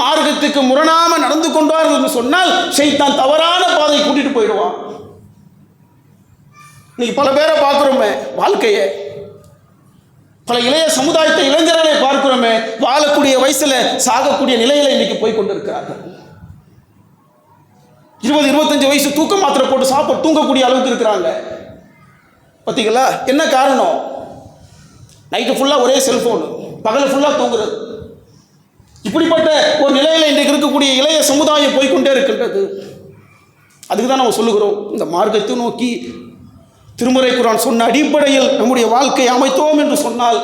மார்க்கத்துக்கு முரணாம நடந்து கொண்டார் என்று சொன்னால் ஷைத்தான் தவறான பாதை கூட்டிட்டு போயிடுவான். இன்னைக்கு பல பேரை பார்க்கிறோமே, வாழ்க்கையை பல இளைய சமுதாயத்தை இளைஞர்களை பார்க்கிறோமே, வாழக்கூடிய வயசுல சாகக்கூடிய நிலையில இன்னைக்கு போய் கொண்டிருக்கிறார்கள். 20-25 வயசு தூக்க மாத்திரை போட்டு சாப்பிட்டு தூங்கக்கூடிய அளவுக்கு இருக்கிறாங்க. பார்த்தீங்களா? என்ன காரணம்? நைட்டு ஃபுல்லாக ஒரே செல்ஃபோனு, பகல் ஃபுல்லாக தூங்குறது. இப்படிப்பட்ட ஒரு நிலையில் இன்றைக்கு இருக்கக்கூடிய இளைய சமுதாயம் போய்கொண்டே இருக்கின்றது. அதுக்கு தான் நம்ம சொல்லுகிறோம், இந்த மார்க்கத்தை நோக்கி திருமறை குர்ஆன் சொன்ன அடிப்படையில் நம்முடைய வாழ்க்கையை அமைத்தோம் என்று சொன்னால்,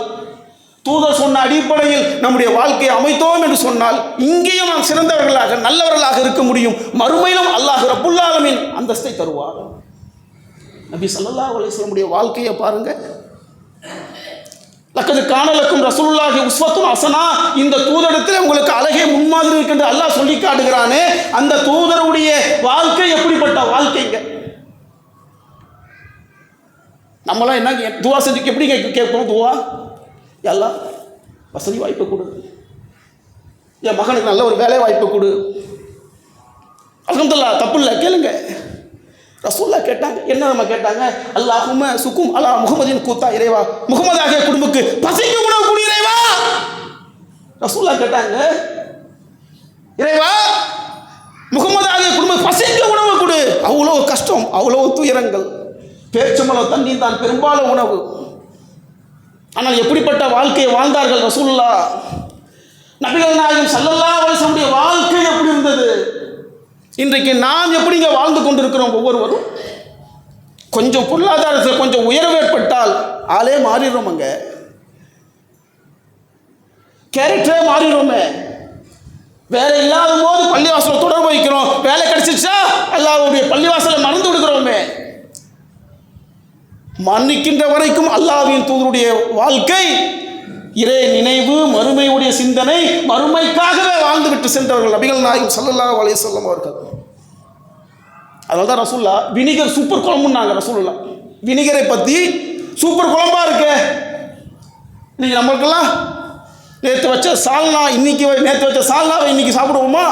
தூதர் சொன்ன அடிப்படையில் நம்முடைய வாழ்க்கையை அமைத்தோம் என்று சொன்னால், இங்கேயும் நாம் சிறந்தவர்களாக நல்லவர்களாக இருக்க முடியும். மறுமையிலும் அல்லாஹ் ரப்புல் ஆலமீன் அந்தஸ்தை தருவார். நபி ஸல்லல்லாஹு அலைஹி வஸல்லம் வாழ்க்கையை பாருங்க. லக்கது கானலக்கும் ரசூலுல்லாஹி உஸ்வத்துன் ஹஸனா. இந்த தூதரிடத்தில் உங்களுக்கு அழகே முன்மாதிரி இருக்கின்ற அல்லாஹ் சொல்லி காட்டுகிறானே, அந்த தூதருடைய வாழ்க்கை எப்படிப்பட்ட வாழ்க்கைங்க? நம்மளாம் என்ன துவா செஞ்சு எப்படி கேட்போம்? துவா, எல்லாம் வசதி வாய்ப்பு கொடு, என் மகனுக்கு நல்ல ஒரு வேலை வாய்ப்பு கொடு. அல்ஹம்துலில்லாஹ், தப்பு இல்லை, கேளுங்க. ரசூலுல்லாஹ் கேட்டாங்க. என்ன நம்ம கேட்டாங்க? அல்லாஹும்ம சுக்கும் அலா முஹம்மதின் கூத்தா. இறைவா, முகமது ஆகிய குடும்பக்கு பசிக்கு உணவு கொடு இறைவா. ரசூலுல்லாஹ் கேட்டாங்க, இறைவா முகமது ஆகிய குடும்பம் பசிக்கு உணவு கொடு. அவ்வளோ கஷ்டம், அவ்வளோ துயரங்கள், பேச்சம்பளம் தண்ணி தான் பெரும்பாலும் உணவு. ஆனால் எப்படிப்பட்ட வாழ்க்கையை வாழ்ந்தார்கள் ரசூலுல்லாஹ்? நபிகள் நாயகம் ஸல்லல்லாஹு அலைஹி வஸல்லம் வாழ்க்கை எப்படி இருந்தது? இன்றைக்கு நாம் எப்படிங்க வாழ்ந்து கொண்டிருக்கிறோம்? ஒவ்வொருவரும் கொஞ்சம் பொருளாதாரத்தில் கொஞ்சம் உயர்வு ஏற்பட்டால் ஆளே மாறிடுறோம். அங்கே கேரக்டரே மாறிடுமே. வேலை இல்லாத போது பள்ளிவாசலை தொடர்பு வைக்கிறோம், வேலை கிடைச்சிச்சா அல்லாஹ்வுடைய பள்ளிவாசலை மறந்து விடுகிறோமே. மன்னிக்கின்ற வரைக்கும் அல்லாஹ்வின் தூதருடைய வாழ்க்கை இறை நினைவு, மறுமையுடைய சிந்தனை, மறுமைக்காகவே வாழ்ந்துவிட்டு சென்றவர்கள் நபிகள் நாயகம் ஸல்லல்லாஹு அலைஹி வஸல்லம் அவர்கள். அதனால தான் ரசூலுல்லாஹ் வினிகர் சூப்பர் குழம்புன்னாங்க. ரசூலுல்லாஹ் வினிகரை பற்றி சூப்பர் குழம்பா இருக்கு. இன்னைக்கு நம்மளுக்கெல்லாம் நேற்று வச்ச சால்னா நேற்று வச்ச சால்னாவை இன்னைக்கு சாப்பிடுவோமா?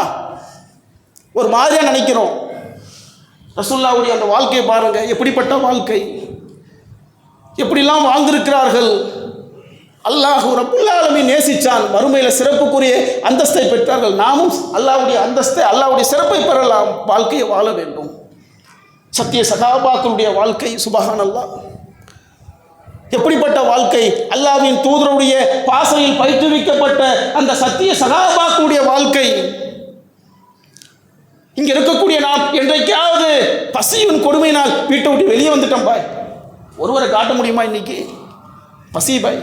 ஒரு மாதிரியாக நினைக்கிறோம். ரசூலுல்லாஹ்வுடைய அந்த வாழ்க்கையை பாருங்க, எப்படிப்பட்ட வாழ்க்கை, எப்படிலாம் வாழ்ந்திருக்கிறார்கள். அல்லாஹ் ரப்புல் ஆலமீன் நேசிச்சான், மறுமையில் சிறப்புக்குரிய அந்தஸ்தை பெற்றார்கள். நாமும் அல்லாஹ்வுடைய அந்தஸ்தை, அல்லாஹ்வுடைய சிறப்பை பெறலாம். வாழ்க்கையை வாழ வேண்டும். சத்திய சகாபாக்களுடைய வாழ்க்கை சுபஹானல்லாஹ், எப்படிப்பட்ட வாழ்க்கை! அல்லாஹ்வின் தூதருடைய பாசையில் பயிற்றுவிக்கப்பட்ட அந்த சத்திய சகாபாக்களுடைய வாழ்க்கை. இங்க இருக்கக்கூடிய நாம் என்றைக்காவது பசியின் கொடுமையினால் வீட்டை விட்டு வெளியே வந்துட்டோம் பாய், ஒருவரை காட்ட முடியுமா? இன்னைக்கு பசி பாய்,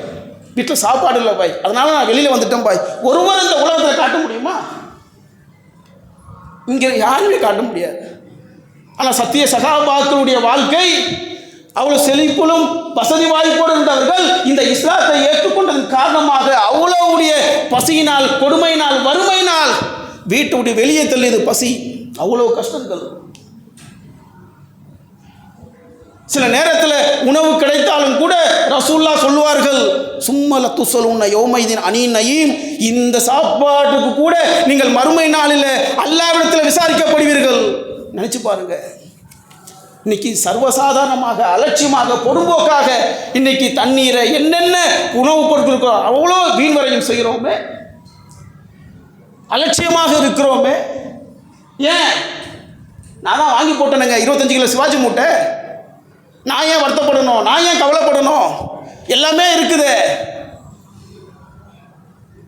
வீட்டில் சாப்பாடு இல்லை பாய், அதனால நான் வெளியில் வந்துட்டேன் பாய், ஒருவர் இந்த உலகத்தில் காட்ட முடியுமா? இங்கே யாருமே காட்ட முடியாது. ஆனால் சத்திய சகாபாக்களுடைய வாழ்க்கை அவ்வளோ செழிப்பிலும் வசதி வாய்ப்போடு இருந்தவர்கள் இந்த இஸ்லாத்தை ஏற்றுக்கொண்டதன் காரணமாக அவ்வளவுடைய பசியினால், கொடுமையினால், வறுமையினால் வீட்டை விட்டு வெளியே தள்ளியது பசி, அவ்வளோ கஷ்டங்கள். சில நேரத்தில் உணவு கிடைத்தாலும் கூட ரசூலுல்லாஹ் சொல்லுவார்கள், சும்மல துஸலுன யௌமைதின் அனின் நயீம், இந்த சாப்பாட்டுக்கு கூட நீங்கள் மறுமை நாளில் அல்லாஹ்விடத்தில் விசாரிக்கப்படுவீர்கள். நினைச்சு பாருங்க. இன்னைக்கு சர்வசாதாரணமாக, அலட்சியமாக, பொடும்போக்காக இன்னைக்கு தண்ணீரை, என்னென்ன உணவுப் பொருட்களுக்கு அவ்வளோ வீண்வரையும் செய்கிறோமே, அலட்சியமாக இருக்கிறோமே. ஏன்? நான் தான் வாங்கி போட்டேனுங்க 25 கிலோ சிவாஜி மூட்டை, நான் ஏன் வருத்தப்படணும், நான் ஏன் கவலைப்படணும்? எல்லாமே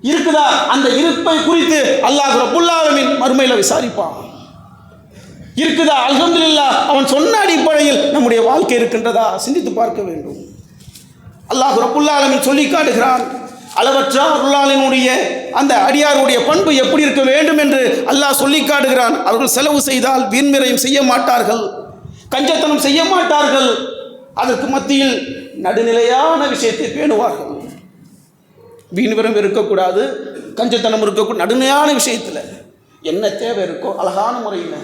இருக்குதா? அந்த இருப்பை குறித்து அல்லாஹ் ரப்புல் ஆலமீன் மறுமையில் விசாரிப்பான். இருக்குதா? அல்ஹம்துலில்லாஹ், அவன் சொன்ன அடிப்படையில் நம்முடைய வாழ்க்கை இருக்கின்றதா? சிந்தித்து பார்க்க வேண்டும். அல்லாஹ் ரப்புல் ஆலமீன் சொல்லி காட்டுகிறான், அளவற்ற அருளாளனுடைய அந்த அடியாருடைய பண்பு எப்படி இருக்க வேண்டும் என்று அல்லாஹ் சொல்லி காட்டுகிறான். அவர்கள் செலவு செய்தால் வீண்விரயம் செய்ய மாட்டார்கள், கஞ்சத்தனம் செய்ய மாட்டார்கள், அதற்கு மத்தியில் நடுநிலையான விஷயத்தை பேணுவார்கள். வீண்விரம் இருக்கக்கூடாது, கஞ்சத்தனம் இருக்கக்கூடாது. நடுநிலையான விஷயத்தில் என்ன தேவை இருக்கோ அழகான முறையில்,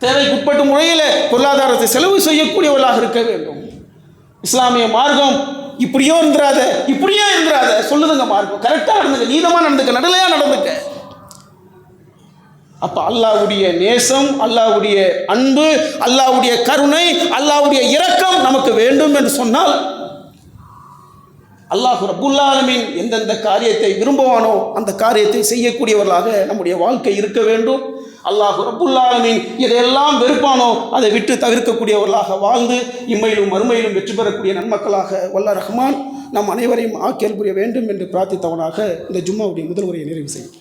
தேவைக்குட்பட்ட முறையில் பொருளாதாரத்தை செலவு செய்யக்கூடியவர்களாக இருக்க வேண்டும். இஸ்லாமிய மார்க்கம் இப்படியோ இருந்துராத, இப்படியோ இருந்துராத சொல்லுதுங்க. மார்க்கம் கரெக்டாக நடந்துக்க, நீதமாக நடந்துக்க, நடுநிலையாக நடந்துக்க. அப்போ அல்லாஹ்வுடைய நேசம், அல்லாஹ்வுடைய அன்பு, அல்லாஹ்வுடைய கருணை, அல்லாஹ்வுடைய இரக்கம் நமக்கு வேண்டும் என்று சொன்னால், அல்லாஹ் ரப்புல் ஆலமீன் எந்தெந்த காரியத்தை விரும்புவானோ அந்த காரியத்தை செய்யக்கூடியவர்களாக நம்முடைய வாழ்க்கை இருக்க வேண்டும். அல்லாஹ் ரப்புல் ஆலமீன் எதையெல்லாம் வெறுப்பானோ அதை விட்டு தவிர்க்கக்கூடியவர்களாக வாழ்ந்து இம்மையிலும் மறுமையிலும் வெற்றி பெறக்கூடிய நன்மக்களாக வல்ல ரஹ்மான் நம் அனைவரையும் ஆக்கியல் புரிய வேண்டும் என்று பிரார்த்தித்தவனாக இந்த ஜும்மாவுடைய முதல் உரையை நிறைவு செய்யும்.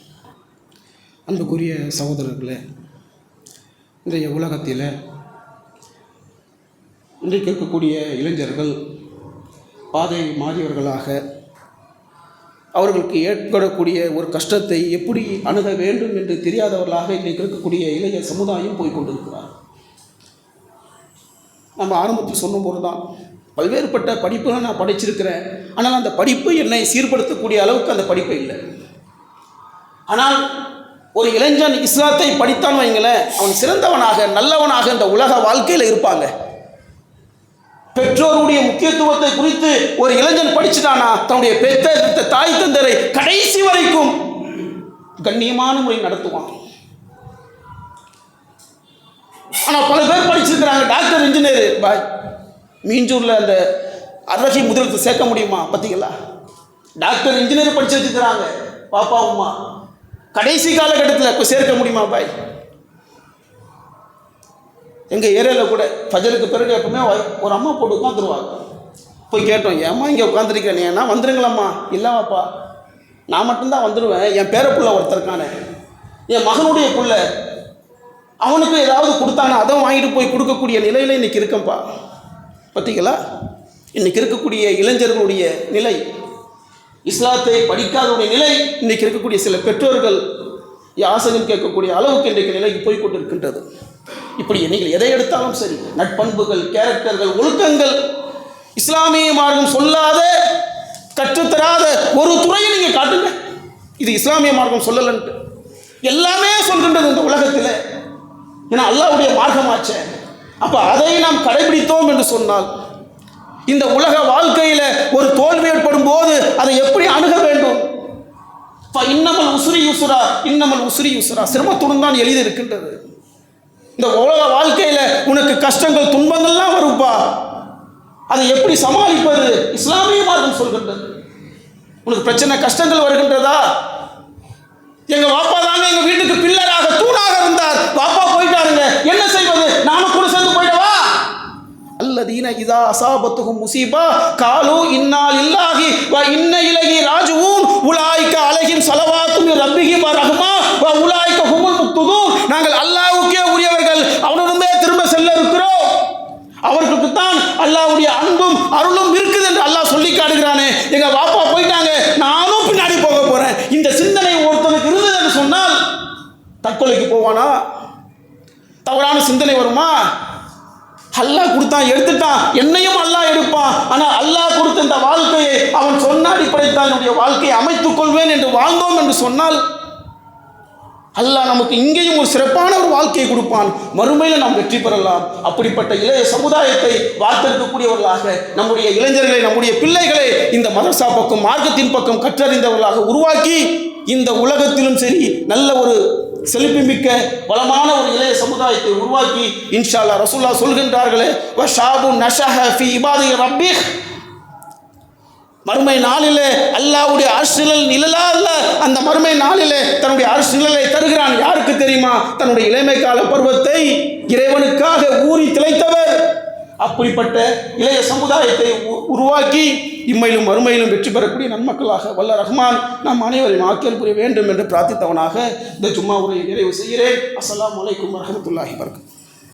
அன்புக்குரிய சகோதரர்களே, இன்றைய உலகத்தில் இன்றைக்கு இருக்கக்கூடிய இளைஞர்கள் பாதை மாறியவர்களாக, அவர்களுக்கு ஏற்படக்கூடிய ஒரு கஷ்டத்தை எப்படி அணுக வேண்டும் என்று தெரியாதவர்களாக இன்றைக்கு இருக்கக்கூடிய இளைய சமுதாயம் போய்கொண்டிருக்கிறார். நம்ம ஆரம்பத்தில் சொன்னபோது தான் பல்வேறுபட்ட படிப்புகளை நான் படிச்சிருக்கிறேன், ஆனால் அந்த படிப்பு என்னை சீர்படுத்தக்கூடிய அளவுக்கு அந்த படிப்பு இல்லை. ஆனால் ஒரு இளைஞன் இஸ்லாத்தை படித்தான் வைங்களேன், அவன் சிறந்தவனாக, நல்லவனாக இந்த உலக வாழ்க்கையில் இருப்பாங்க. பெற்றோருடைய முக்கியத்துவத்தை குறித்து ஒரு இளைஞன் படிச்சுட்டானா தன்னுடைய பெற்ற தாய் தந்தரை கடைசி வரைக்கும் கண்ணியமான முறை நடத்துவான். ஆனால் பல பேர் படிச்சிருக்கிறாங்க, டாக்டர், இன்ஜினியர், பாய் மீஞ்சூரில் அந்த அரசி முதலத்தை சேர்க்க முடியுமா? பார்த்தீங்களா? டாக்டர், இன்ஜினியர் படிச்சு வச்சுக்கிறாங்க பாப்பா அம்மா, கடைசி காலகட்டத்தில் இப்போ சேர்க்க முடியுமா பாய்? எங்கள் ஏரியாவில் கூட ஃபஜருக்கு பிறகு எப்பவுமே ஒரு அம்மா போட்டு உட்காந்துருவாங்க. போய் கேட்டோம், ஏம்மா இங்கே உட்காந்துருக்கேன், ஏன்னா வந்துருங்களம்மா. இல்லைவாப்பா, நான் மட்டும்தான் வந்துடுவேன், என் பேரப்புள்ள ஒருத்தருக்கானே, என் மகனுடைய புள்ள, அவனுக்கு ஏதாவது கொடுத்தானா அதை வாங்கிட்டு போய் கொடுக்கக்கூடிய நிலையில் இன்றைக்கி இருக்கேன்ப்பா. பார்த்தீங்களா இன்றைக்கி இருக்கக்கூடிய இளைஞர்களுடைய நிலை? இஸ்லாத்தை படிக்காதவருடைய நிலை இன்றைக்கு இருக்கக்கூடிய சில பெற்றோர்கள் யாசகம் கேட்கக்கூடிய அளவுக்கு இன்றைக்கு நிலைக்கு போய்கொண்டிருக்கின்றது. இப்படி நீங்கள் எதை எடுத்தாலும் சரி, நட்பண்புகள், கேரக்டர்கள், ஒழுக்கங்கள், இஸ்லாமிய மார்க்கம் சொல்லாத கற்றுத்தராத ஒரு துறையை நீங்கள் காட்டுங்க, இது இஸ்லாமிய மார்க்கம் சொல்லலன்ட்டு. எல்லாமே சொல்கின்றது இந்த உலகத்தில். ஏன்னா அல்லாஹ்வுடைய மார்க்கமாச்சே. அப்போ அதை நாம் கடைபிடித்தோம் என்று சொன்னால், இந்த உலக வாழ்க்கையில் ஒரு தோல்வி ஏற்படும் போது அதை எப்படி அணுக வேண்டும்? இன்னமல் உசுரி யுசுரா, இன்னமல் உசுரி யுசுரா, சிரமத்துடன் தான் எழுதி இருக்கின்றது. இந்த உலக வாழ்க்கையில் உனக்கு கஷ்டங்கள், துன்பங்கள்லாம் வரும்பா, அதை எப்படி சமாளிப்பது? இஸ்லாமிய மார்க்கம் சொல்கின்றது. உனக்கு பிரச்சனை, கஷ்டங்கள் வருகின்றதா? எங்க வாப்பா தாங்க எங்க வீட்டுக்கு பில்லராக, தூணாக இருந்தார், வாப்பா போயிட்டாருங்க, என்ன செய்வது? நானும் கூட சேர்ந்து போயிடவா? அல்லதீன இதா அஸாபத்துஹும் முஸீபா காலூ இன்னா லில்லாஹி வ இன்னா இலைஹி ராஜிஊன் உலாயிக அலைஹிம் ஸலவாத்து மிர் ரப்பிஹிம் வ ரஹ்மா வ உலாயிக ஹுமுல் முக்ததூன். நாங்கள் அல்லாஹ்வுக்கே உரியவர்கள், அவனிடமே திரும்ப செல்ல இருக்கிறோம், அவர்களுக்கு தான் அல்லாஹ்வுடைய அன்பும் அருளும் இருக்குது என்று அல்லாஹ் சொல்லி காட்டுகிறானே. எங்க வாப்பா போயிட்டாங்க, நானும் பின்னாடி போக போறேன். இந்த சிந்தனை ஒருத்தனுக்கு இருந்தது என்று சொன்னால் தற்கொலைக்கு போவானா? தவறான சிந்தனை வருமா? அல்லாஹ் கொடுத்தான், எடுத்துட்டான், என்னையும் அல்லாஹ் எடுப்பான். ஆனால் அல்லாஹ் கொடுத்த இந்த வாழ்க்கையை அவன் சொன்ன அடிப்படையில் தான் என்னுடைய வாழ்க்கையை அமைத்துக் கொள்வேன் என்று வாழ்ந்தோம் என்று சொன்னால், அல்லாஹ் நமக்கு இங்கேயும் ஒரு சிறப்பான ஒரு வாழ்க்கையை கொடுப்பான், மறுமையில் நாம் வெற்றி பெறலாம். அப்படிப்பட்ட இளைய சமுதாயத்தை வார்த்தெடுக்கக்கூடியவர்களாக நம்முடைய இளைஞர்களை, நம்முடைய பிள்ளைகளை இந்த மதரசா பக்கம், மார்க்கத்தின் பக்கம் கற்றறிந்தவர்களாக உருவாக்கி, இந்த உலகத்திலும் சரி நல்ல ஒரு செழிப்புமிக்க வளமான ஒரு இளைய சமுதாயத்தை உருவாக்கி, இன்ஷா அல்லாஹ் ரசூலுல்லாஹ் சொல்கின்றார்களே, வஷாபு நஷஹ ஃபீ இபாதி ரப்பிஹ், மறுமை நாளிலே அல்லாஹ்வுடைய அர்ஷ் நிழலா அல்ல, அந்த மறுமை நாளிலே தன்னுடைய அர்ஷ் நிழலை தருகிறான். யாருக்கு தெரியுமா? தன்னுடைய இளமை கால பருவத்தை இறைவனுக்காக ஊறி திளைத்தவர். அப்படிப்பட்ட இளைய சமுதாயத்தை உருவாக்கி இம்மையிலும் மறுமையிலும் வெற்றி பெறக்கூடிய நன்மக்களாக வல்ல ரஹ்மான் நம் அனைவரையும் ஆக்கியல் புரிய வேண்டும் என்று பிரார்த்தித்தவனாக இந்த ஜும்மா உரையை நிறைவு செய்கிறேன். அஸ்ஸலாமு அலைக்கும் வரஹ்மத்துல்லாஹி வபரகாத்துஹு.